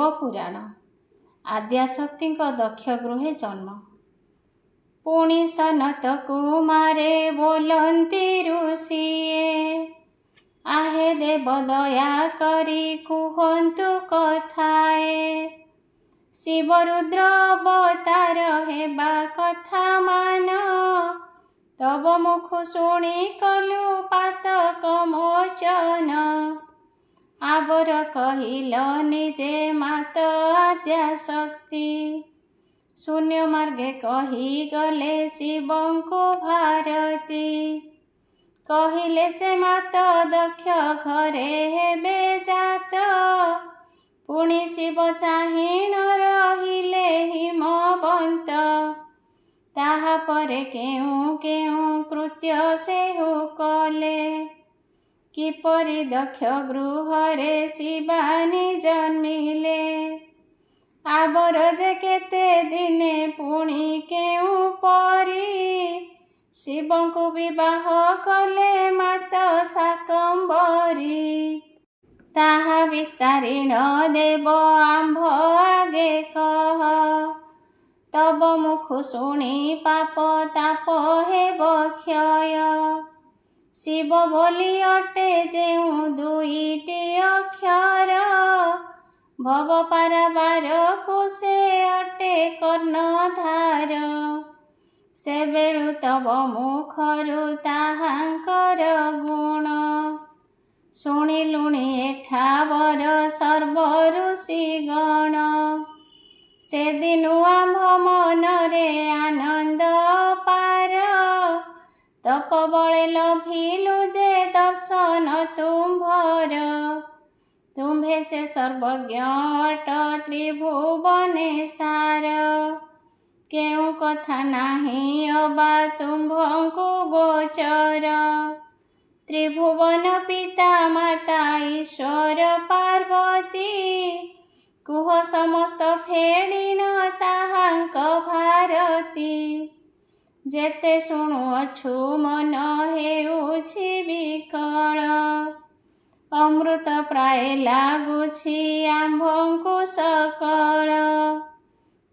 शिवपुराण आद्याशक्ति दक्ष गृहे जन्म। पुणी सनत कुमारे बोलती ऋषिए आहे देव दया करी कुहंतु कथाए। शिव रुद्र अवतार हेबा कथा मान तब मुख शुणी कलु पातक मोचन। आबर कहिल निजे मात आद्याशक्ति शून्य मार्गे कही गले शिवंको भारती। कहिले से मात दक्ष घरे हेबे जात पुणी शिव चाहिण रहिले हिमवंत। ताहा परे केउ केउ कृत्य सेहु कले किपरि दक्ष गृहरे शिवानी जन्मिले। आबर जे केते दिने पुणी केउ परी शिवंकु विवाह कले मात शाकंभरी। ताहा विस्तारीण देव आंभ आगे कह तब मुख शुणी पाप ताप हेब क्षय। शिव बोली अटे जेउ दुईटी अक्षर भव पाराबार कुसे अटे कर्णधार। से बेळु तब मुखरु ताहांकर गुण शुणिलुणी एठावर सर्व ऋषिगण। से दिनु आंभ मनरे आनंद पार तप बळे लभिलु जे दर्शन तुम्भर। तुम्भे से सर्वज्ञ अट त्रिभुवने सार केउ कथा नाही अबा तुम्भंकु गोचर। त्रिभुवन पिता माता ईश्वर पार्वती कुह समस्त फेडिण ताहांक भारती। जेते शुणुअछु मन हेउछि विकल अमृत प्राय लागुछि आंभंकु सकल।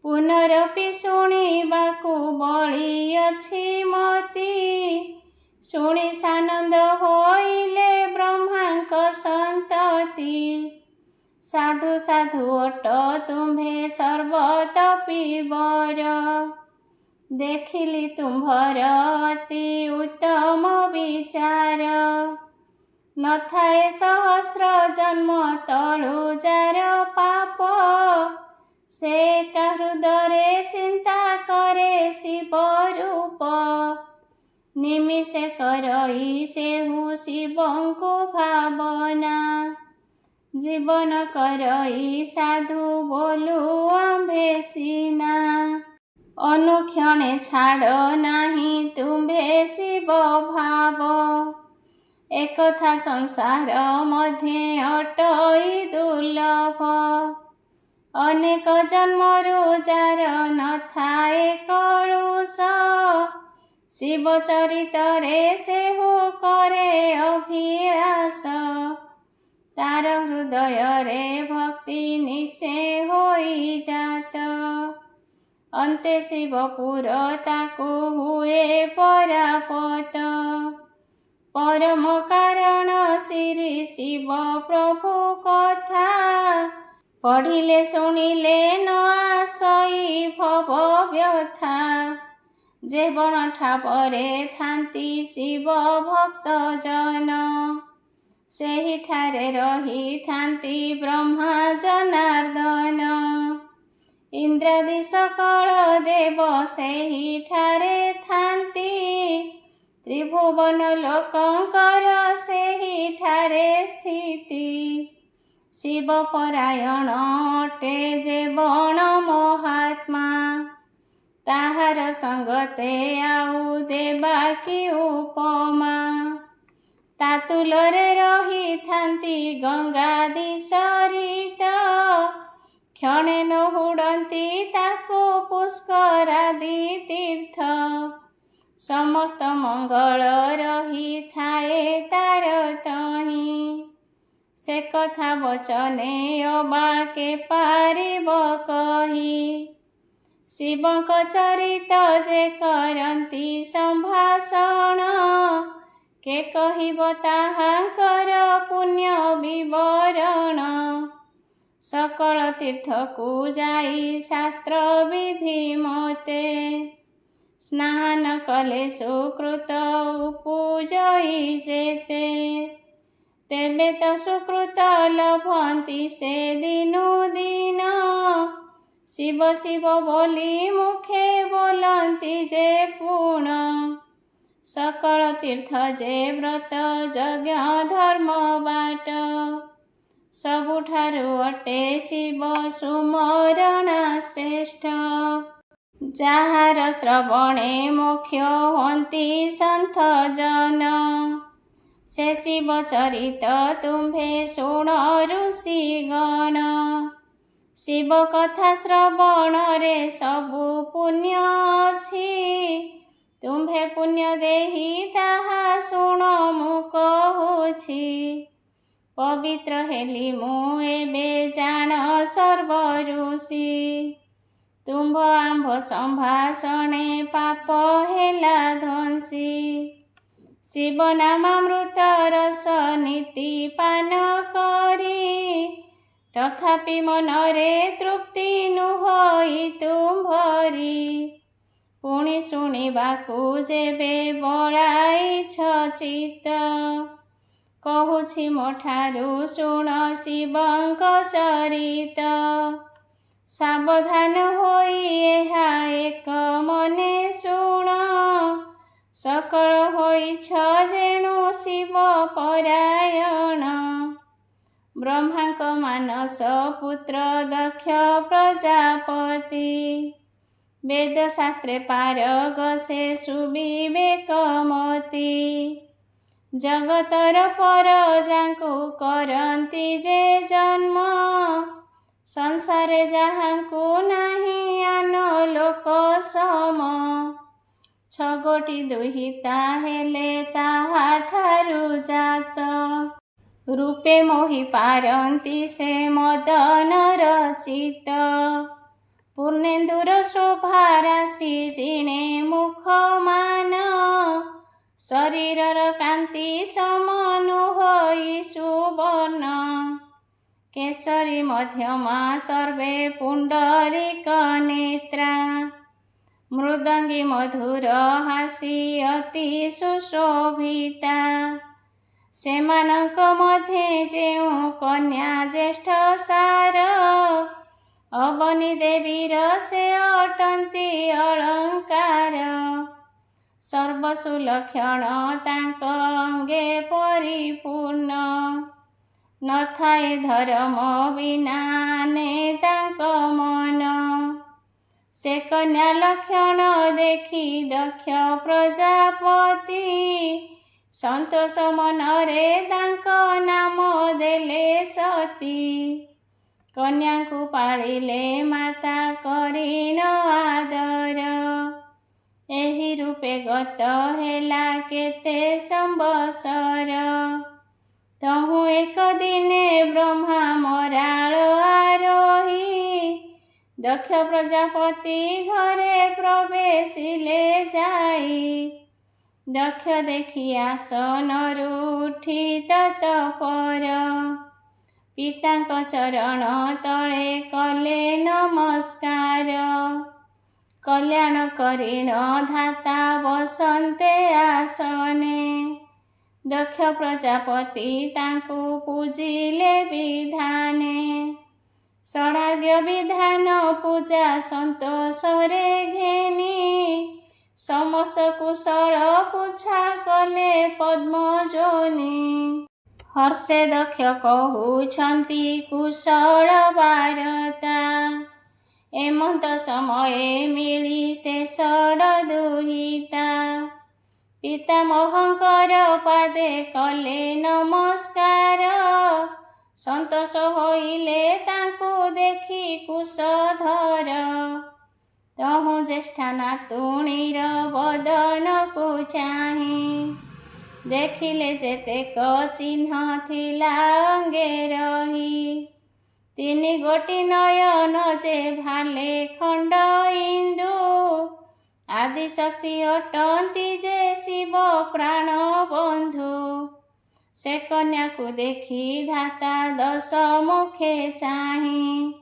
पुनरपि शुणिबाकु बळी अछि मति शुणि सानंद होइले ब्रह्मांक संतति। साधु साधु अट तुम्भे सर्वतपि वर देखिली तुम्भर अति उत्तम विचार। न थाए सहस्र जन्म तळु जार पाप से का हृदय चिंता करे शिव रूप। निमिषे करई सेहु शिवंकु भावना जीवन करई साधु बोलु आंभे सीना। अनुक्षणे छाड़ नाही तुम्भे शिव भाव एकथा संसार मध्ये अटई दुर्लभ। अनेक जन्मरु जार न थाए कलुष शिव चरितरे सेहु करे अभिलाष। तार हृदय रे भक्ति निश्चय होई जात अन्ते शिवपुर ताकु हुए परापत। परम कारण श्री शिव प्रभु कथा पढ़िले शुणिले न आसई भव व्यथा। जेबण ठापरे थांती शिव भक्त जन सेहि ठारे रही थांती ब्रह्मा जनार्दन। इंद्रादि सकल देव सेहि ठारे थांती त्रिभुवन लोकंकर सेहि ठारे स्थिति। शिव परायण अटे जेबण महात्मा ताहार संगते आउ देबा कि उपमा। तातुलरे रही थांती गंगादि सरित क्षणे न हुड़ंती ताकु पुष्करादि तीर्थ। समस्त मंगल रही थाए तार तही ସେ କଥା ବଚନେ ଅବାକେ ପାରିବ କହି। ଶିବଙ୍କ ଚରିତ ଯେ କରନ୍ତି ସମ୍ଭାଷଣ, କେ କହିବ ତାହାଙ୍କର ପୁଣ୍ୟ ବିବରଣ। ସକଳ ତୀର୍ଥକୁ ଯାଇ ଶାସ୍ତ୍ର ବିଧି ମତେ, ସ୍ନାନ କଲେ ସୁକୃତ ଉପୁଜଇ ଯେତେ। ତେବେ ତ ସୁକୃତ ଲଭନ୍ତି ସେ ଦିନୁ ଦିନ, ଶିବ ଶିବ ବୋଲି ମୁଖେ ବୋଲନ୍ତି ଯେ ପୁଣ। ସକଳ ତୀର୍ଥ ଯେ ବ୍ରତ ଯଜ୍ଞ ଧର୍ମ ବାଟ, ସବୁଠାରୁ ଅଟେ ଶିବ ସୁମରଣା ଶ୍ରେଷ୍ଠ। ଯାହାର ଶ୍ରବଣେ ମୋକ୍ଷ ହୁଅନ୍ତି ସନ୍ଥ ଜନ, ସେ ଶିବ ଚରିତ ତୁମ୍ଭେ ଶୁଣ ଋଷିଗଣ। ଶିବ କଥା ଶ୍ରବଣରେ ସବୁ ପୁଣ୍ୟ ଅଛି, ତୁମ୍ଭେ ପୁଣ୍ୟ ଦେହି ତାହା ଶୁଣ ମୁଁ କହୁଛି। ପବିତ୍ର ହେଲି ମୁଁ ଏବେ ଜାଣ ସର୍ବ ଋଷି, ତୁମ୍ଭ ଆମ୍ଭ ସମ୍ଭାଷଣେ ପାପ ହେଲା ଧ୍ୱଂସୀ। ଶିବ ନାମାମୃତ ରସ ନୀତି ପାନ କରି, ତଥାପି ମନରେ ତୃପ୍ତି ନୁହଇ ତୁମ୍ଭରି। ପୁଣି ଶୁଣିବାକୁ ଯେବେ ବଳାଇଛ ଚିତ୍ତ, କହୁଛି ମୋ ଠାରୁ ଶୁଣ ଶିବଙ୍କ ଚରିତ। ସାବଧାନ ହୋଇ ଏହା ଏକ ମନେ ଶୁଣ, ସକଳ ହୋଇଛ ଯେଣୁ ଶିବ ପରାୟଣ। ବ୍ରହ୍ମାଙ୍କ ମାନସ ପୁତ୍ର ଦକ୍ଷ ପ୍ରଜାପତି, ବେଦ ଶାସ୍ତ୍ରେ ପାରଗ ସେ ସୁବିବେକମତି। ଜଗତର ପରଜାଙ୍କୁ କରନ୍ତି ଯେ ଜନ୍ମ, ସଂସାରେ ଯାହାଙ୍କୁ ନାହିଁ ଆନ ଲୋକ ସମ। ଛଗୋଟି ଦୁହିତା ହେଲେ ତାହାଠାରୁ ଜାତ, ରୂପେ ମୋହି ପାରନ୍ତି ସେ ମଦନର ଚିତ୍ତ। ପୂର୍ଣ୍ଣେନ୍ଦୁର ଶୋଭା ରାଶି ଜିଣେ ମୁଖମାନ, ଶରୀରର କାନ୍ତି ସମ ନୁହଇ ସୁବର୍ଣ୍ଣ। କେଶରୀ ମଧ୍ୟମା ସର୍ବେ ପୁଣ୍ଡରୀକ ନେତ୍ରା, ମୃଦଙ୍ଗୀ ମଧୁର ହାସୀ ଅତି ସୁଶୋଭିତା। ସେମାନଙ୍କ ମଧ୍ୟେ ଯେଉଁ କନ୍ୟା ଜ୍ୟେଷ୍ଠ ସାର, ଅବନୀ ଦେବୀର ସେ ଅଟନ୍ତି ଅଳଙ୍କାର। ସର୍ବସୁଲକ୍ଷଣ ତାଙ୍କ ଅଙ୍ଗେ ପରିପୂର୍ଣ୍ଣ, ନଥାଏ ଧର୍ମ ବିନା ନେ ତାଙ୍କ ମନ। ସେ କନ୍ୟା ଲକ୍ଷଣ ଦେଖି ଦକ୍ଷ ପ୍ରଜାପତି, ସନ୍ତୋଷ ମନରେ ତାଙ୍କ ନାମ ଦେଲେ ସତୀ। କନ୍ୟାଙ୍କୁ ପାଳିଲେ ମାତା କରିଣ ଆଦର, ଏହି ରୂପେ ଗତ ହେଲା କେତେ ସମ୍ବତ୍ସର। ତହୁଁ ଏକ ଦିନେ ବ୍ରହ୍ମା ମରାଳ ଆରୋହୀ, ଦକ୍ଷ ପ୍ରଜାପତି ଘରେ ପ୍ରବେଶିଲେ ଯାଇ। ଦକ୍ଷ ଦେଖି ଆସନରୁ ଉଠି ତତ୍ପର, ପିତାଙ୍କ ଚରଣ ତଳେ କଲେ ନମସ୍କାର। କଲ୍ୟାଣ କରିଣ ଧାତା ବସନ୍ତେ ଆସନେ, ଦକ୍ଷ ପ୍ରଜାପତି ତାଙ୍କୁ ପୂଜିଲେ ବିଧାନେ। ଷଡ଼ାର୍ଘ୍ୟ ବିଧାନ ପୂଜା ସନ୍ତୋଷରେ ଘେନି, ସମସ୍ତ କୁଶଳ ପୁଛା କଲେ ପଦ୍ମଯୋନି। ହର୍ଷେ ଦକ୍ଷ କହୁଛନ୍ତି କୁଶଳ ବାରତା, ଏମନ୍ତ ସମୟେ ମିଳି ସେ ଷଡ଼ ଦୁହିତା। ପିତାମହଙ୍କର ପାଦେ କଲେ ନମସ୍କାର, ସନ୍ତୋଷ ହୋଇଲେ ତାଙ୍କୁ ଦେଖି କୁଶଧର। ତହୁଁ ଜ୍ୟେଷ୍ଠା ନାତୁଣୀର ବଦନକୁ ଚାହିଁ, देखिले जेतेक चिन्ह थिला अंगे रही। तिनि गोटी नयन जे भाले खंड इंदु, आदिशक्ति अटंती जे शिव प्राण बंधु। से कन्या को देखी धाता दश मुखे चाही,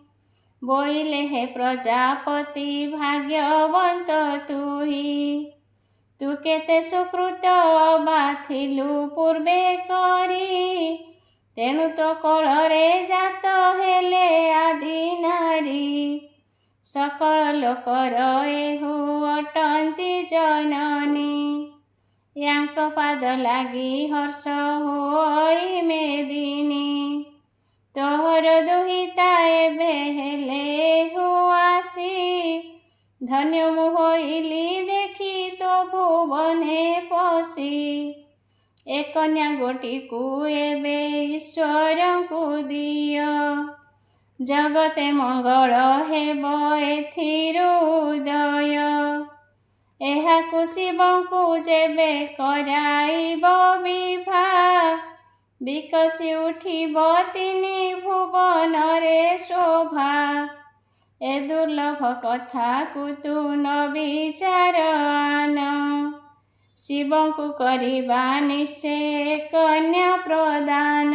बोइले हे प्रजापति भाग्यवंत तुही। तू केते सुकृत बाथिलु पूर्वे करी, तेणु तो कोଳରେ जात हेले आदि नारी। सकल लोकर एहु अटंती जननी, यांक पाद लागी हर्ष होई मेदिनी। तोहर दुहिता एबे हेले हुआसी, धन्य मु होइली देखी तो भुवने पसी। ए कन्या गोटी को एबे ईश्वर को दिय, जगते मंगल हेब एथिरु उदय। एहाकु शिवंकु जेबे कराइब विवाह, विकसी उठिब तिनि भुवन रे शोभा। ए दुर्लभ कथा को तू न विचार आन, शिवंकु करिबा निश्चय कन्या प्रदान।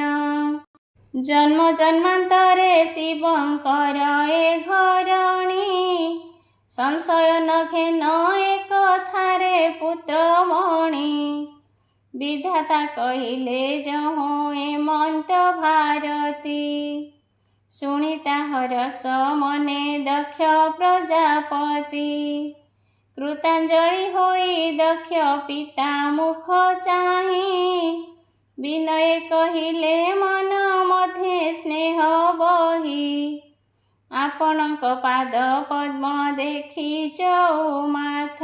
जन्म जन्मांतरे शिवंकर ए घरणी, संशय नघेन एक थारे पुत्रमणि। विधाता कहिले जहु एमंत भारती, सुनिता हरस मने दक्ष प्रजापति। कृतांजलि होई दक्ष पिता मुख चाही, विनय कहिले मन मध्ये स्नेह बही। आपणक पाद पद्म देखी चौमाथ,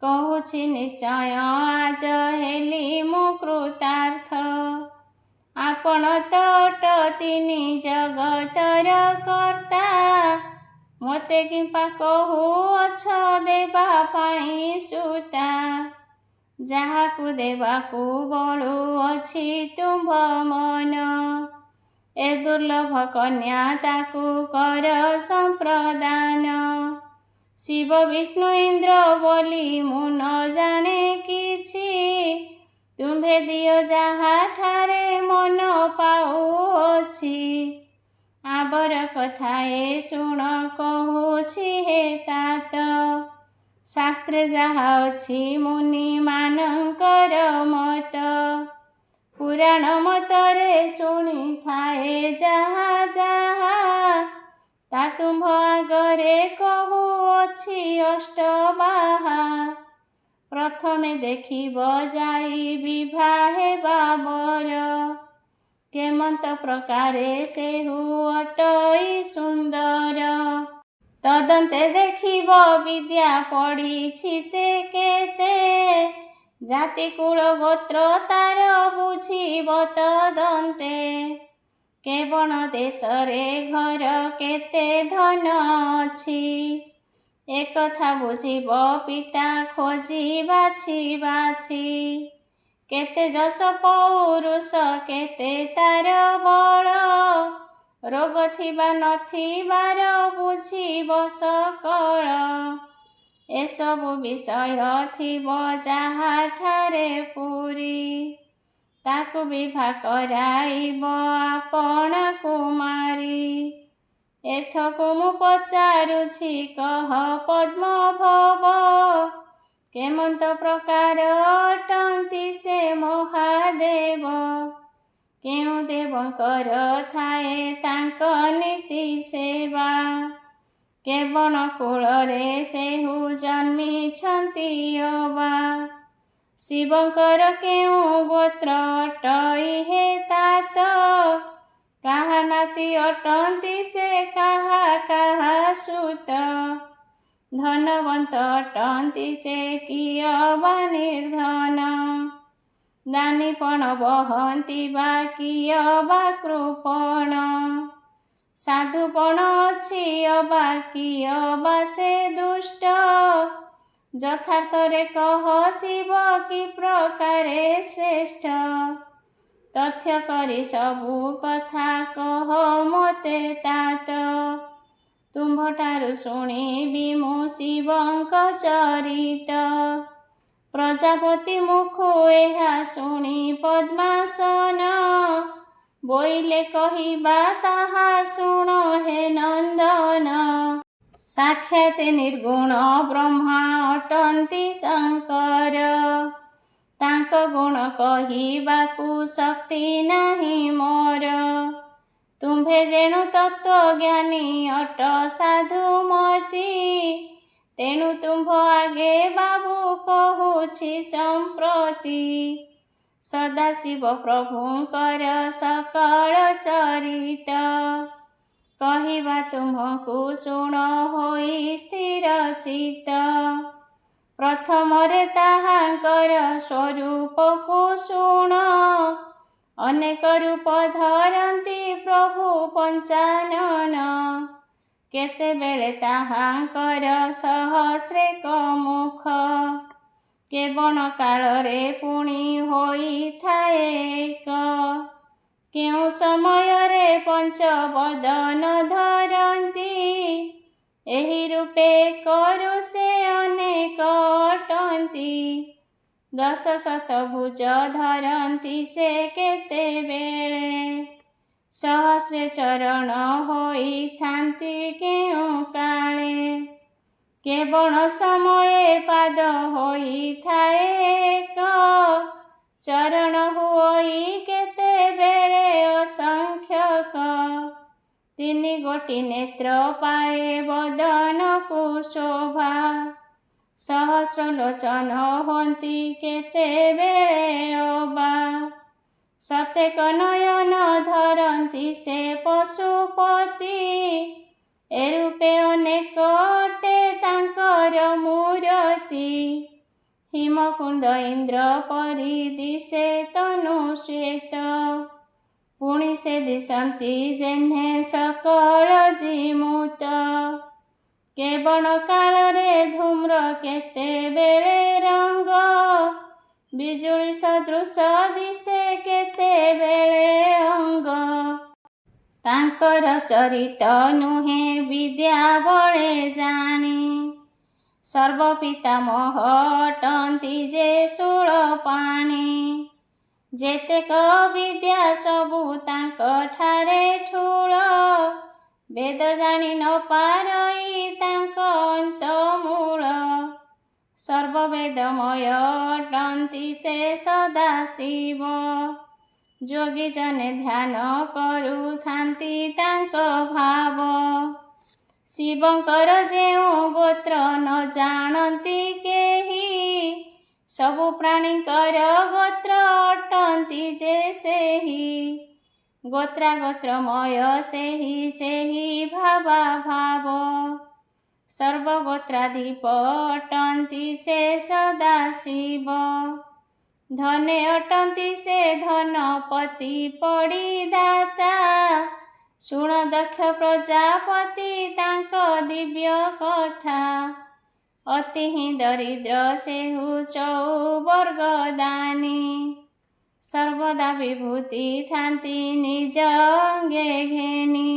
कहुछि निश्चय आज हेली मु कृतार्थ। आपण तट तिनि जगतर कर्ता, मोते किंपा कहु अछ देबा पाई सुता। जाहाकु देबाकु बळु अछि तुम्भ मन, ए दुर्लभ कन्या ताकु कर संप्रदान। शिव विष्णु इंद्र बोली मु न जाने किछि, तुम्भे दियो जाहा ठारे मन पाउछि। आबर कथाए शुण कहुछि हे तात, शास्त्रे जाहा अछि मुनि मानकर मत। पुराण मतरे शुणी थाए जाहा जाहा, ता तुम्भ आगरे कहु अछि अष्टबाहा। प्रथमे देखिब जाई विवाहे बाबर, केमंत प्रकारे सेहु अटई सुंदर। तदंते देखिब विद्या पढ़िछि से केते, जाति कुल गोत्र तार बुझिब तदंते। केवण देशरे घर केते धन अछि, एक कथा बुझिब पिता खोजी बाछि बाछि। केते जस पौरुष केते तार बळ, रोग थिबा नथिबार बुझिब सकळ। एसबु विषय थिब जाहा ठारे पुरी, ताकु विवाह कराइब आपण कुमारी। एथकु मु पचारुछि कह पद्म भव, केमंत प्रकार अटंती से महादेव। केउ देवंकर थाए तांक नीति सेवा, केवण कूଳରେ सेहु जन्मिछन्ति अबा। शिवंकर केउ गोत्र अटई हे तात, काहा नाती अटंती से काहा काहा सुत। धनवंत अटंती से कियबा निर्धन, दानीपण बहंती बा कियबा कृपण। साधुपण अछि अबा कियबा से दुष्ट, ଯଥାର୍ଥରେ କହ ଶିବ କି ପ୍ରକାରେ ଶ୍ରେଷ୍ଠ। ତଥ୍ୟ କରି ସବୁ କଥା କହ ମୋତେ ତାତ। ତୁମ୍ଭଠାରୁ ଶୁଣିବି ମୁଁ ଶିବଙ୍କ ଚରିତ। ପ୍ରଜାପତି ମୁଖୁ ଏହା ଶୁଣି ପଦ୍ମାସନ। ବୋଇଲେ କହିବା ତାହା ଶୁଣ ହେ ନନ୍ଦନ। ସାକ୍ଷାତ ନିର୍ଗୁଣ ବ୍ରହ୍ମା ଅଟନ୍ତି ଶଙ୍କର। ତାଙ୍କ ଗୁଣ କହିବାକୁ ଶକ୍ତି ନାହିଁ ମୋର। ତୁମ୍ଭେ ଯେଣୁ ତତ୍ତ୍ୱଜ୍ଞାନୀ ଅଟ ସାଧୁମତି। ତେଣୁ ତୁମ୍ଭ ଆଗେ ବାବୁ କହୁଛି ସମ୍ପ୍ରତି। ସଦାଶିବ ପ୍ରଭୁଙ୍କର ସକଳ ଚରିତ। କହିବା ତୁମ୍ଭଙ୍କୁ ଶୁଣ ହୋଇ ସ୍ଥିର ଚିତ୍ତ। ପ୍ରଥମରେ ତାହାଙ୍କର ସ୍ୱରୂପକୁ ଶୁଣ। ଅନେକ ରୂପ ଧରନ୍ତି ପ୍ରଭୁ ପଞ୍ଚାନନ। କେତେବେଳେ ତାହାଙ୍କର ସହସ୍ରେକ ମୁଖ। କେବଳ କାଳରେ ପୁଣି ହୋଇଥାଏ ଏକ। କେଉଁ ସମୟରେ ପଞ୍ଚବଦନ ଧରନ୍ତି। ଏହି ରୂପେ କରୁ ସେ ଅନେକ ଅଟନ୍ତି। 10 ଶତଭୁଜ ଧରନ୍ତି ସେ କେତେବେଳେ। ସହସ୍ରେ ଚରଣ ହୋଇଥାନ୍ତି କେଉଁ କାଳେ। କେବଳ ସମୟେ ପାଦ ହୋଇଥାଏ ଏକ। ଚରଣ ହୁଅଇ କେତେବେଳେ ଅସଂଖ୍ୟକ। 3 ଗୋଟି ନେତ୍ର ପାଏ ବଦନକୁ ଶୋଭା। ସହସ୍ର ଲୋଚନ ହୁଅନ୍ତି କେତେବେଳେ ଅବା। ଶତେକ ନୟନ ଧରନ୍ତି ସେ ପଶୁପତି। ଏ ରୂପେ ଅନେକ ଅଟେ ତାଙ୍କର ମୂରତି। ହିମକୁଣ୍ଡ ଇନ୍ଦ୍ର ପରି ଦିଶେ ତନୁ ଶ୍ଵେତ। ପୁଣି ସେ ଦିଶନ୍ତି ଯେହ୍ନେ ସକଳ ଜିମୁତ। କେବଳ କାଳରେ ଧୂମ୍ର କେତେବେଳେ ରଙ୍ଗ। ବିଜୁଳି ସଦୃଶ ଦିଶେ କେତେବେଳେ ଅଙ୍ଗ। ତାଙ୍କର ଚରିତ ନୁହେଁ ବିଦ୍ୟା ବଳେ ଜାଣି। ସର୍ବପିତାମହ ଅଟନ୍ତି ଯେ ଶୂଳପାଣି। ଯେତେକ ବିଦ୍ୟା ସବୁ ତାଙ୍କଠାରେ ଠୁଳ। ବେଦ ଜାଣି ନ ପାରଇ ତାଙ୍କ ଅନ୍ତମୂଳ। ସର୍ବବେଦମୟ ଅଟନ୍ତି ସେ ସଦାଶିବ। ଯୋଗୀ ଜନେ ଧ୍ୟାନ କରୁଥାନ୍ତି ତାଙ୍କ ଭାବ। ଶିବଙ୍କର ଯେଉଁ ଗୋତ୍ର ନ ଜାଣନ୍ତି କେହି। ସବୁ ପ୍ରାଣୀଙ୍କର ଗୋତ୍ର ଅଟନ୍ତି ଯେ ସେହି। ଗୋତ୍ରାଗୋତ୍ରମୟ ସେହି ଭାବା ଭାବ। ସର୍ବଗୋତ୍ରାଧୀପ ଅଟନ୍ତି ସେ ସଦାଶିବ। ଧନେ ଅଟନ୍ତି ସେ ଧନପତି ପଡ଼ିଦାତା। ଶୁଣ ଦକ୍ଷ ପ୍ରଜାପତି ତାଙ୍କ ଦିବ୍ୟ କଥା। ଅତି ହିଁ ଦରିଦ୍ର ସେହୁ ଚଉବର୍ଗ ଦାନୀ। ସର୍ବଦା ବିଭୂତି ଥାନ୍ତି ନିଜ ଅଙ୍ଗେ ଘେନି।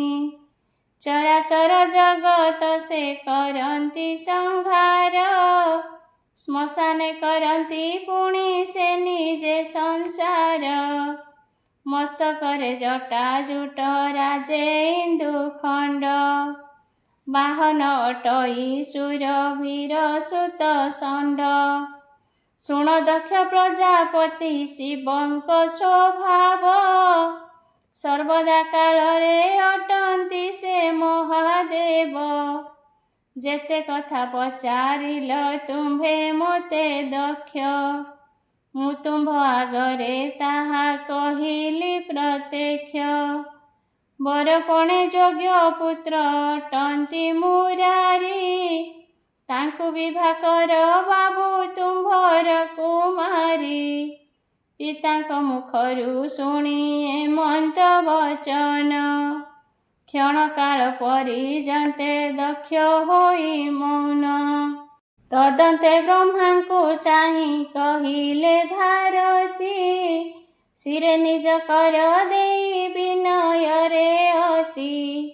ଚରାଚର ଜଗତ ସେ କରନ୍ତି ସଂହାର। ଶ୍ମଶାନେ କରନ୍ତି ପୁଣି ସେ ନିଜେ ସଂସାର। ମସ୍ତକରେ ଜଟା ଜୁଟ ରାଜେ ଇନ୍ଦୁଖଣ୍ଡ। ବାହନ ଅଟଇ ସୁରଭୀର ସୁତ ଷଣ୍ଢ। ଶୁଣ ଦକ୍ଷ ପ୍ରଜାପତି ଶିବଙ୍କ ସ୍ୱଭାବ। ସର୍ବଦା କାଳରେ ଅଟନ୍ତି ସେ ମହାଦେବ। ଯେତେ କଥା ପଚାରିଲ ତୁମ୍ଭେ ମୋତେ ଦକ୍ଷ। ମୁଁ ତୁମ୍ଭ ଆଗରେ ତାହା କହିଲି ପ୍ରତ୍ୟକ୍ଷ। ବରପଣେ ଯୋଗ୍ୟ ପୁତ୍ର ଅଟନ୍ତି ମୁରାରି। ତାଙ୍କୁ ବିଭା କର ବାବୁ ତୁମ୍ଭର କୁମାରୀ। ପିତାଙ୍କ ମୁଖରୁ ଶୁଣି ଏମନ୍ତ ବଚନ। କ୍ଷଣକାଳ ପର୍ଯ୍ୟନ୍ତେ ଦକ୍ଷ ହୋଇ ମୌନ। ତଦନ୍ତେ ବ୍ରହ୍ମାଙ୍କୁ ଚାହିଁ କହିଲେ ଭାରତୀ, ଶିରେ ନିଜ କର ଦେଇ ବିନୟରେ ଅତି।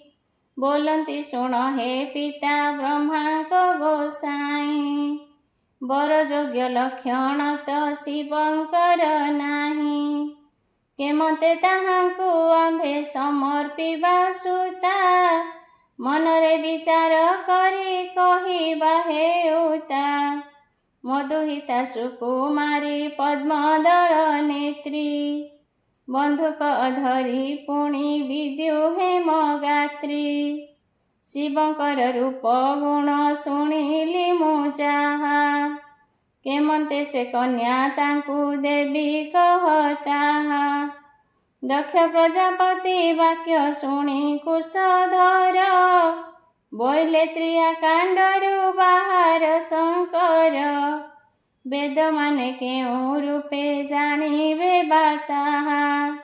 ବୋଲନ୍ତି ଶୁଣ ହେ ପିତା ବ୍ରହ୍ମାଙ୍କ ଗୋସାଇଁ, ବର ଯୋଗ୍ୟ ଲକ୍ଷଣ ତ ଶିବଙ୍କର ନାହିଁ। କେମତେ ତାହାଙ୍କୁ ଆମ୍ଭେ ସମର୍ପିବା ସୁତା, ମନରେ ବିଚାର କରି କହିବା ହେଉତା। ମଧୁହିତା ସୁକୁମାରୀ ପଦ୍ମଦଳ ନେତ୍ରୀ, ବନ୍ଧୁକ ଧରି ପୁଣି ବିଦ୍ୟୁ ହେମ ଗାତ୍ରୀ। ଶିବଙ୍କର ରୂପ ଗୁଣ ଶୁଣିଲି ମୁଁ ଯାହା, କେମନ୍ତେ ସେ କନ୍ୟା ତାଙ୍କୁ ଦେବି କହ ତାହା। ଦକ୍ଷ ପ୍ରଜାପତି ବାକ୍ୟ ଶୁଣି କୁଶଧର, ବୋଇଲେ ତ୍ରିୟା କାଣ୍ଡରୁ ବାହାର ଶଙ୍କର। ବେଦମାନେ କେଉଁ ରୂପେ ଜାଣିବେ ବା ତାହା,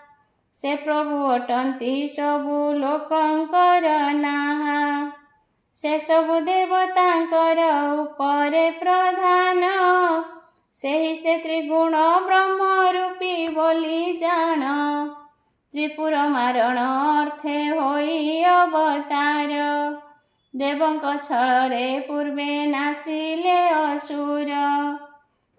ସେ ପ୍ରଭୁ ଅଟନ୍ତି ସବୁ ଲୋକଙ୍କର ନାହା। ସେ ସବୁ ଦେବତାଙ୍କର ଉପରେ ପ୍ରଧାନ, ସେହି ସେ ତ୍ରିଗୁଣ ବ୍ରହ୍ମ ରୂପୀ ବୋଲି ଜାଣ। ତ୍ରିପୁର ମାରଣ ଅର୍ଥେ ହୋଇ ଅବତାର, ଦେବଙ୍କ ଛଳରେ ପୂର୍ବେ ନାସିଲେ ଅସୁର।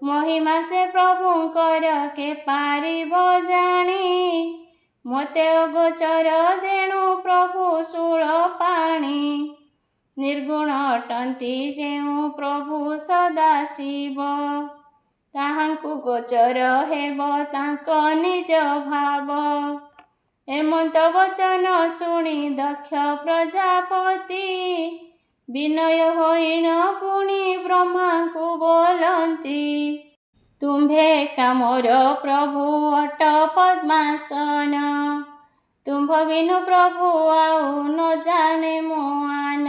ମହିମା ସେ ପ୍ରଭୁଙ୍କର କେ ପାରିବ ଜାଣି, ମୋତେ ଅଗୋଚର ଯେଣୁ ପ୍ରଭୁ ଶୂଳପାଣି। ନିର୍ଗୁଣ ଅଟନ୍ତି ଯେଉଁ ପ୍ରଭୁ ସଦାଶିବ, ତାହାଙ୍କୁ ଗୋଚର ହେବ ତାଙ୍କ ନିଜ ଭାବ। ଏମନ୍ତ ବଚନ ଶୁଣି ଦକ୍ଷ ପ୍ରଜାପତି, ବିନୟ ହୋଇଣ ପୁଣି ବ୍ରହ୍ମାଙ୍କୁ ବୋଲନ୍ତି। ତୁମ୍ଭେ ଏକା ମୋର ପ୍ରଭୁ ଅଟ ପଦ୍ମାସନ, ତୁମ୍ଭ ବିନୁ ପ୍ରଭୁ ଆଉ ନ ଜାଣେ ମୁଁ ଆନ।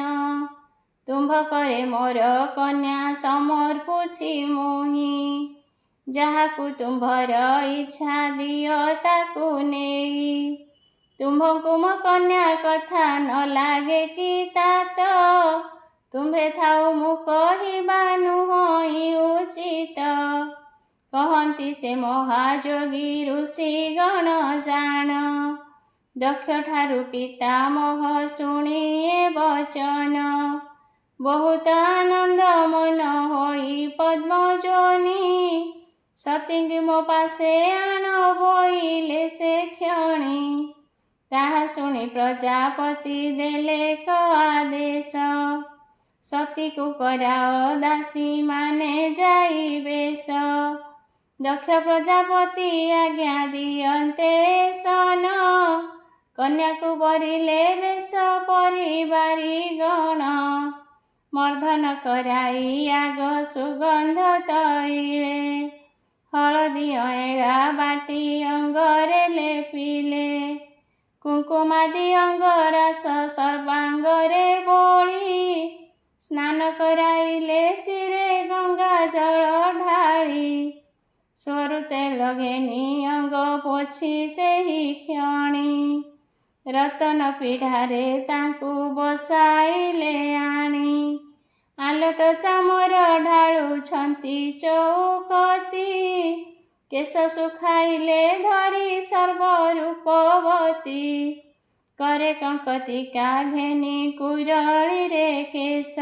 ତୁମ୍ଭ କରେ ମୋର କନ୍ୟା ସମର୍ପୁଛି ମୁହିଁ, ଯାହାକୁ ତୁମ୍ଭର ଇଚ୍ଛା ଦିଅ ତାକୁ ନେଇ। ତୁମ୍ଭଙ୍କୁ ମୋ କନ୍ୟା କଥା ନ ଲାଗେ କି ତାତ, ତୁମ୍ଭେ ଥାଉ ମୁଁ କହିବା ନୁହଁ ଉଚିତ। କହନ୍ତି ସେ ମହାଯୋଗୀ ଋଷି ଗଣ ଜାଣ, ଦକ୍ଷଠାରୁ ପିତାମହ ଶୁଣି ଏ ବଚନ। ବହୁତ ଆନନ୍ଦ ମନ ହୋଇ ପଦ୍ମଯୋନି, ସତୀଙ୍କି ମୋ ପାଶେ ଆଣ ବୋଇଲେ ସେ କ୍ଷଣି। ତାହା ଶୁଣି ପ୍ରଜାପତି ଦେଲେ କ ଆଦେଶ, ସତୀକୁ କରାଅ ଦାସୀ ମାନେ ଯାଇ ବେଶ। ଦକ୍ଷ ପ୍ରଜାପତି ଆଜ୍ଞା ଦିଅନ୍ତେ ସନ, କନ୍ୟାକୁ ବରିଲେ ବେଶ ପରିବାରି ଗଣ। ମର୍ଦ୍ଦନ କରାଇ ଆଗ ସୁଗନ୍ଧ ତୈଳେ, ହଳଦୀ ଅଁଳା ବାଟି ଅଙ୍ଗରେ ଲେପିଲେ। କୁଙ୍କୁମାଦି ଅଙ୍ଗରାସ ସର୍ବାଙ୍ଗରେ ବୋଳି, ସ୍ନାନ କରାଇଲେ ଶିରେ ଗଙ୍ଗା ଜଳ ଢାଳି। ସରୁ ତେଲ ଘେନି ଅଙ୍ଗ ପୋଛି ସେହି କ୍ଷଣି, ରତନ ପିଢ଼ାରେ ତାଙ୍କୁ ବସାଇଲେ ଆଣି। ଆଲଟ ଚାମର ଢାଳୁଛନ୍ତି ଚଉକତି, କେଶ ଶୁଖାଇଲେ ଧରି ସର୍ବରୂପବତୀ। करे कंकतिका घेनी कुरळीरे केश,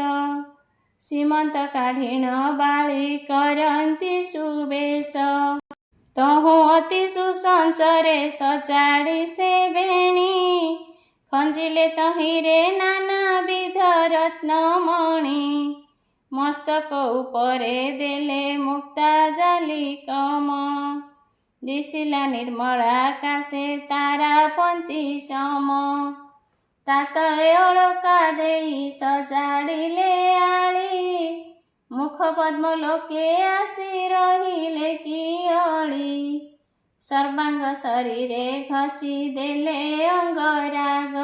सीमंत काढ़ीण बाळी करंती सुबेश। तहु अति सुसंचरे सजाड़ी से बेणी, खंजिले तहिरे नानाविध रत्नमणि। मस्तक उपरे देले मुक्ता जालिकम, दिशिला निर्मला कासे तारापंती सम। तातळे अलका देई सजाड़िले आली, मुख पद्म लोके आसी रहिले कियली। सर्वांग शरीरे घसी देले अंगराग,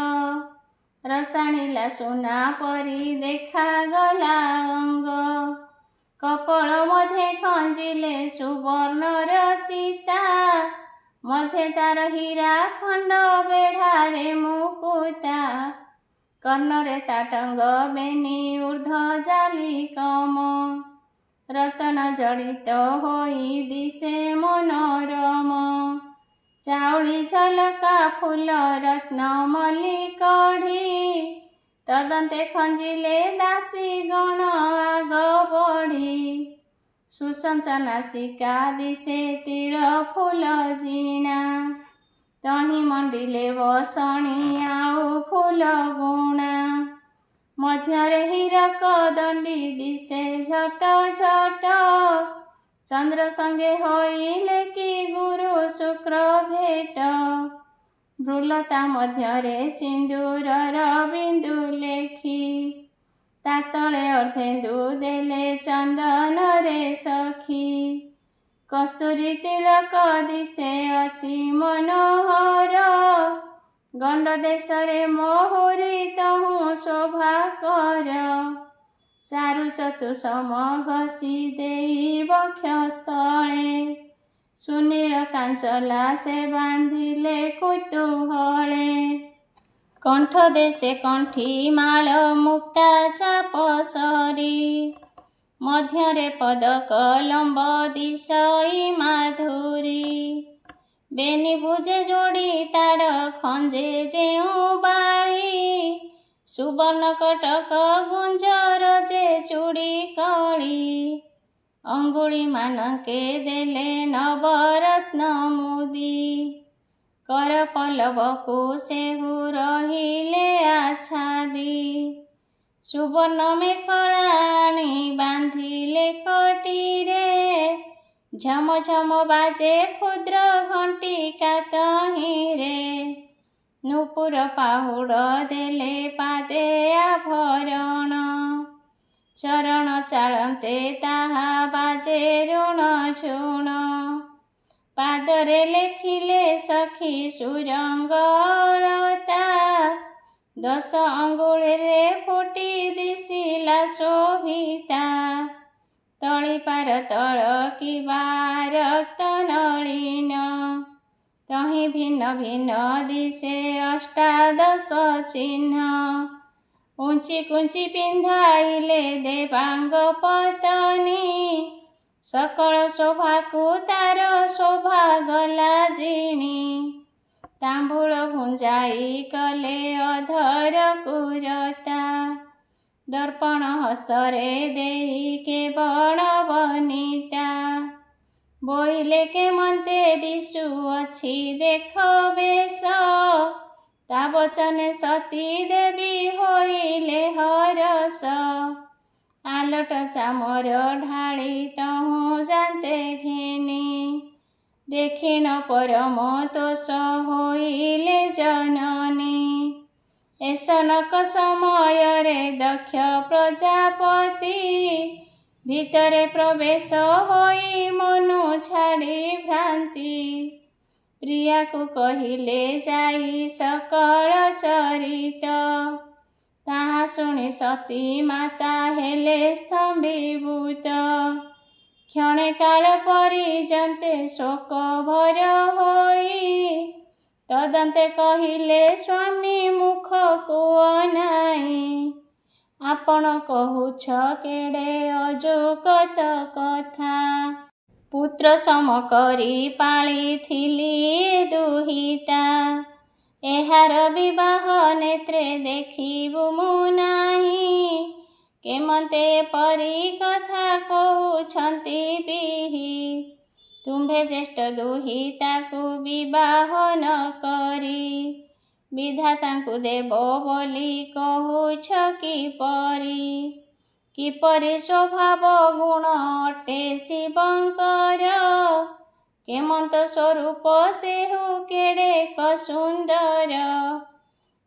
रसाणीला सुना परी देखा गला अंग। कपल मध्य खंजिले सुवर्णर चिता, मध्य तार हीरा खंड बेढ़ारे मुकुता। कर्णरे ताटंग बेनी ऊर्ध्व जालिकम, रतन जड़ित होई दिशे मनोरम चाउली झलका फूल रत्न मल्ली कढ़ी तदंते खंजिले दासी गण आग बढ़ी सुसंचना सिका दिशे तीर फूल जीणा तही मंडिले बसणी आउ फूल गुणा मध्यरे हीरक दंडी दिशे झट झट चंद्र संगे होइले कि गुरु शुक्र भेट भ्रुलता मध्यरे सिंदूरर बिंदु लेखी तातळे अर्धेन्दु देले चंदन रे सखी कस्तूरी तिलक दिशे अति मनोहर गंड देशरे मोहुरी तहु शोभा कर चारु चतुसम घसी देई बक्षस्थळे सुनील कांचला से बांधिले कुतूहले कंठ देशे कंठी माळ मुक्ता चाप सरी मध्यरे पदक लंब दिशई माधुरी बेनी भुजे जोड़ी ताड़ खंजे जेऊ बाई सुवर्ण कटक गुंजर जे चूड़ी कली अंगुली मानके देले नवरत्न मुदी कर पल्लवकु सेहु रहिले आच्छादी सुवर्ण मेखलाणी बांधिले कटीरे झम झम बाजे क्षुद्र घंटिका तहिरे नुपुर पाहुड़ देले पादे आभरण चरण चालते ताहा बाजे ऋण झुण पादरे लेखिले सखी सुरंगलता 10 अंगुळे फुटी दिशिला शोभिता तळी पार तळकिवा रक्त नळीन तही भिन्न भिन्न दिशे 18 चिन्ह ऊंची कुंची पिंधाइले देवांग पतनी सकल शोभाकु तार शोभा गला जिणी तांबूळ भुंजाई कले अधर कुरता दर्पण हस्तरे देई केवल बनिता बोइले के मन्ते दिशु अछि देख बेश ता वचने सती देवी होइले हरस आलट चामर ढाळी तहु जानते घेनी देखिण परम तोष होइले जननी एसनक समय रे दक्ष प्रजापति भितरे प्रवेश होई मनु छाड़ी भ्रांति प्रिया को कहिले जाई सकल चरित ताहा शुणी सती माता हेले स्तंभीभूत क्षणे काल परिजन्ते शोक भर होई तदंते कहिले स्वामी मुख को अनाई आपण कहुछ केड़े अजोकत कथा पुत्र सम करी पाली थिली दुहिता एहार विवाह नेत्रे देखिबु मु नाही केमते परी कथा कहुछन्ति बिही तुम्भे ज्येष्ठ दुहिताकु विवाह न करी विधातांकु देव बोली कहुछ किपरि स्वभाव गुण अटे शिवंकर केमंत स्वरूप सेहु केड़े सुंदर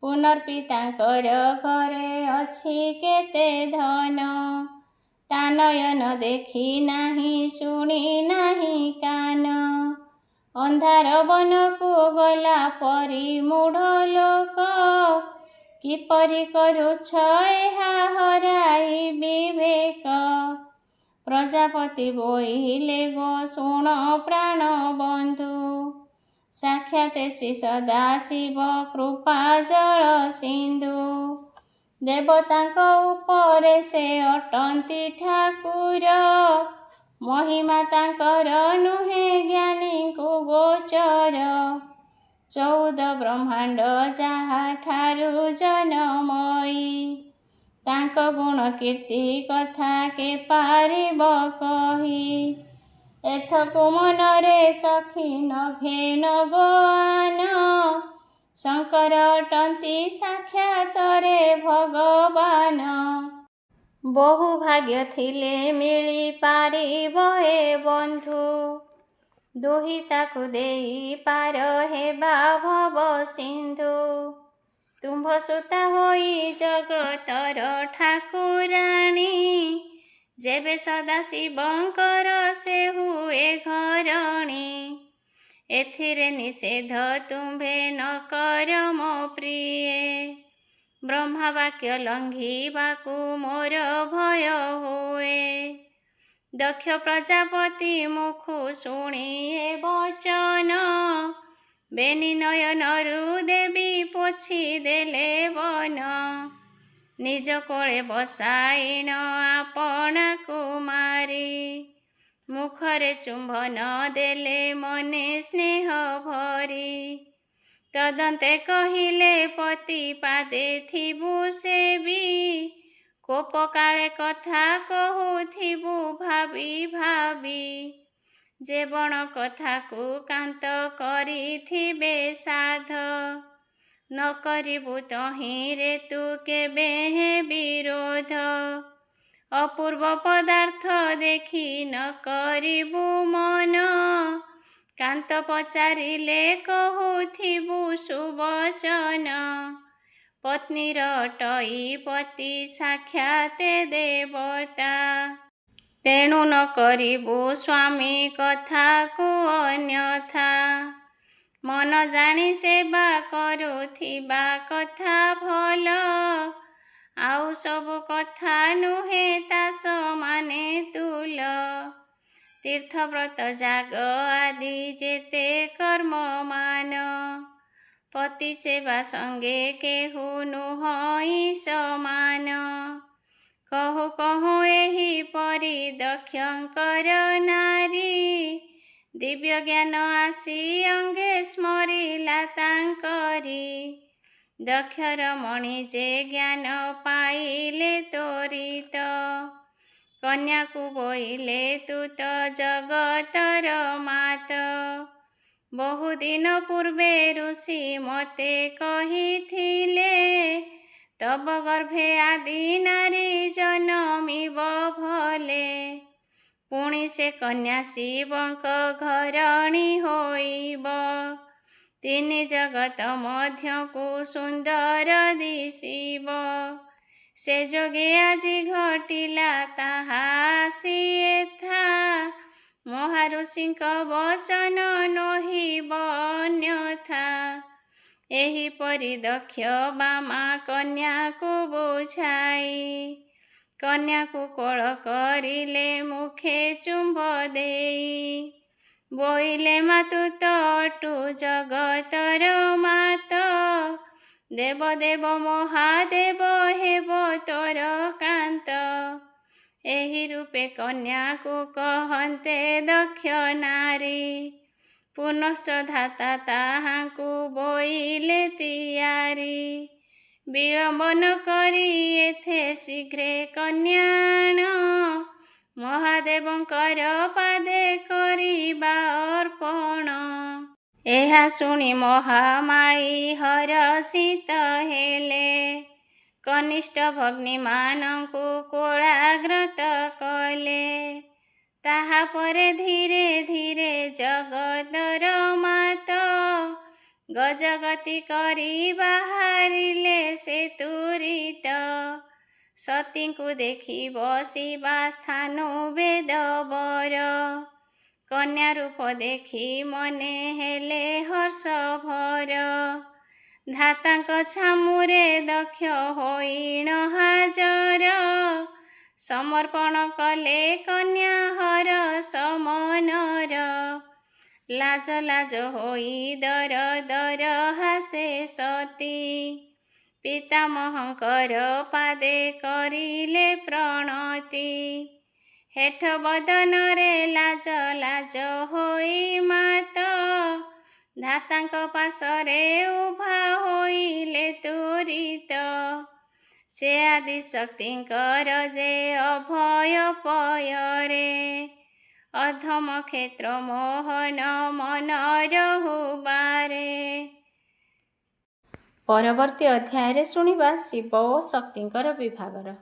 पुनर्पितांकर घरे अछि केते धन ता नयन देखी नाही शुणी नाही कान अंधार वन को गला परी मूढ़ लोक किपरि करुछ एहा हराई विवेक प्रजापति बोइले गो शुण प्राण बंधु साक्षात श्री सदाशिव कृपा जल सिंधु ଦେବତାଙ୍କ ଉପରେ ସେ ଅଟନ୍ତି ଠାକୁର। ମହିମା ତାଙ୍କର ନୁହେଁ ଜ୍ଞାନୀଙ୍କୁ ଗୋଚର। 14 ବ୍ରହ୍ମାଣ୍ଡ ଯାହାଠାରୁ ଜନମୟୀ। ତାଙ୍କ ଗୁଣ କୀର୍ତ୍ତି କଥା କେ ପାରିବ କହି। ଏଥକୁ ମନରେ ସଖୀ ନଘେନ ଗୋଆନ। ଶଙ୍କର ଅଟନ୍ତି ସାକ୍ଷାତରେ ଭଗବାନ। ବହୁ ଭାଗ୍ୟ ଥିଲେ ମିଳିପାରିବ ଏ ବନ୍ଧୁ। ଦୁହିତାକୁ ଦେଇ ପାର ହେବା ଭବ ସିନ୍ଧୁ। ତୁମ୍ଭ ସୁତା ହୋଇ ଜଗତର ଠାକୁରାଣୀ। ଯେବେ ସଦାଶିବଙ୍କର ସେ ହୁଏ ଘରଣୀ। ଏଥିରେ ନିଷେଧ ତୁମ୍ଭେ ନ କର ମୋ ପ୍ରିୟେ। ବ୍ରହ୍ମା ବାକ୍ୟ ଲଙ୍ଘିବାକୁ ମୋର ଭୟ ହୁଏ। ଦକ୍ଷ ପ୍ରଜାପତି ମୁଖୁ ଶୁଣି ଏ ବଚନ। ବେନି ନୟନରୁ ଦେବୀ ପୋଛି ଦେଲେ ବନ। ନିଜ କୋଳେ ବସାଇଣ ଆପଣାକୁ ମାରି। ମୁଖରେ ଚୁମ୍ବନ ଦେଲେ ମନେ ସ୍ନେହ ଭରି। ତଦନ୍ତେ କହିଲେ ପତି ପାଦେ ଥିବୁ ସେବି। କୋପ କାଳେ କଥା କହୁଥିବୁ ଭାବି ଭାବି। ଯେ ବଣ କଥାକୁ କାନ୍ତ କରିଥିବେ ସାଧ। ନ କରିବୁ ତହିଁରେ ତୁ କେବେ ବିରୋଧ। ଅପୂର୍ବ ପଦାର୍ଥ ଦେଖି ନ କରିବୁ ମନ। କାନ୍ତ ପଚାରିଲେ କହୁଥିବୁ ସୁବଚନ। ପତ୍ନୀର ଅଟଇ ପତି ସାକ୍ଷାତେ ଦେବତା। ତେଣୁ ନ କରିବୁ ସ୍ୱାମୀ କଥାକୁ ଅନ୍ୟଥା। ମନ ଜାଣି ସେବା କରୁଥିବା କଥା ଭଲ। ଆଉ ସବୁ କଥା ନୁହେଁ ତା ସମାନେ ତୁଲ। ତୀର୍ଥବ୍ରତ ଯାଗ ଆଦି ଯେତେ କର୍ମମାନ। ପତି ସେବା ସଙ୍ଗେ କେହୁ ନୁହଁ ସମାନ। କହୁ କହୁ ଏହିପରି ଦକ୍ଷଙ୍କର ନାରୀ। ଦିବ୍ୟ ଜ୍ଞାନ ଆସି ଅଙ୍ଗେ ସ୍ମରିଲା ତାଙ୍କରି। ଦକ୍ଷର ମଣି ଯେ ଜ୍ଞାନ ପାଇଲେ ତୋରିତ। କନ୍ୟାକୁ ବୋଇଲେ ତୁ ତ ଜଗତର ମାତ। ବହୁଦିନ ପୂର୍ବେ ଋଷି ମୋତେ କହିଥିଲେ। ତବ ଗର୍ଭେ ଆଦି ନାରୀ ଜନମିବ ଭଲେ। ପୁଣି ସେ କନ୍ୟା ଶିବଙ୍କ ଘରଣୀ ହୋଇବ। ତିନି ଜଗତ ମଧ୍ୟକୁ ସୁନ୍ଦର ଦିଶିବ। ସେ ଯୋଗେ ଆଜି ଘଟିଲା ତାହା ଆସି ଏଥା। ମହାଋଷିଙ୍କ ବଚନ ନୋହିବ ଅନ୍ୟଥା। ଏହିପରି ଦକ୍ଷ ବାମା କନ୍ୟାକୁ ବୁଝାଇ। କନ୍ୟାକୁ କୋଳ କରିଲେ ମୁଖେ ଚୁମ୍ବ ଦେଇ। ବୋଇଲେ ମାତୁ ତ ଅଟୁ ଜଗତର ମାତ। ଦେବ ଦେବ ମହାଦେବ ହେବ ତୋର କାନ୍ତ। ଏହି ରୂପେ କନ୍ୟାକୁ କହନ୍ତେ ଦକ୍ଷ ନାରୀ। ପୁନଶ୍ଚ ଧାତା ତାହାଙ୍କୁ ବୋଇଲେ ତିଆରି। ବିଳମ୍ବ ନ କରି ଏଥେ ଶୀଘ୍ରେ କନ୍ୟାଣ। ମହାଦେବଙ୍କର ପାଦେ କରିବା ଅର୍ପଣ। ଏହା ଶୁଣି ମହାମାଇ ହରଷିତ ହେଲେ। କନିଷ୍ଠ ଭଗ୍ନୀମାନଙ୍କୁ କୋଳାଗ୍ରତ କଲେ। ତାହାପରେ ଧୀରେ ଧୀରେ ଜଗତର ମାତ। ଗଜଗତି କରି ବାହାରିଲେ ସେ ତୁରିତ। ସତୀଙ୍କୁ ଦେଖି ବସିବା ସ୍ଥାନୁ ବେଦବର। କନ୍ୟା ରୂପ ଦେଖି ମନେ ହେଲେ ହର୍ଷ ଭର। ଧାତାଙ୍କ ଛାମୁରେ ଦକ୍ଷ ହୋଇଣ ହାଜର। ସମର୍ପଣ କଲେ କନ୍ୟା ହର ସମନର। ଲାଜ ଲାଜ ହୋଇ ଦର ଦର ହାସେ ସତୀ। ପିତାମହଙ୍କର ପାଦେ କରିଲେ ପ୍ରଣତି। ହେଠ ବଦନରେ ଲାଜ ଲାଜ ହୋଇ ମାତ, ଧାତାଙ୍କ ପାଶରେ ଉଭା ହୋଇଲେ ତୁରିତ। ସେ ଆଦି ଶକ୍ତିଙ୍କର ଯେ ଅଭୟ ପୟରେ, ଅଧମ କ୍ଷେତ୍ର ମୋହନ ମନର ହୁବାରେ। ପରବର୍ତ୍ତୀ ଅଧ୍ୟାୟରେ ଶୁଣିବା ଶିବ ଓ ଶକ୍ତିଙ୍କର ବିଭାଗର।